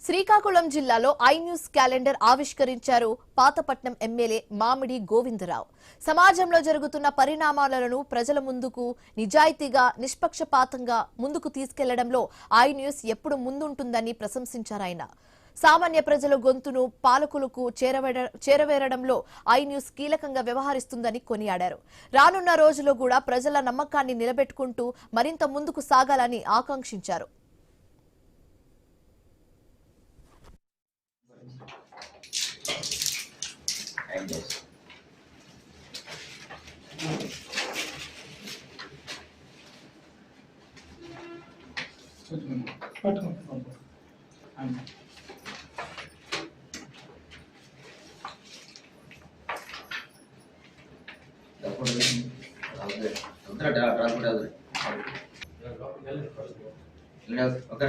శ్రీకాకుళం జిల్లాలో I news calendar ఆవిష్కరించారు Pathapatnam MLA మామిడి గోవిందరావు. సమాజంలో జరుగుతున్న పరిణామాలను ప్రజల ముందుకు నిజాయితీగా, నిష్పక్షపాతంగా ముందుకు తీసుకెళ్లడంలో ఐ న్యూస్ ఎప్పుడు ముందుంటుందని ప్రశంసించారాయన. సామాన్య ప్రజల గొంతును పాలకులకు చేరవేరడంలో ఐ న్యూస్ కీలకంగా వ్యవహరిస్తుందని కొనియాడారు. రానున్న రోజుల్లో కూడా ప్రజల నమ్మకాన్ని నిలబెట్టుకుంటూ మరింత ముందుకు సాగాలని ఆకాంక్షించారు. ఓకే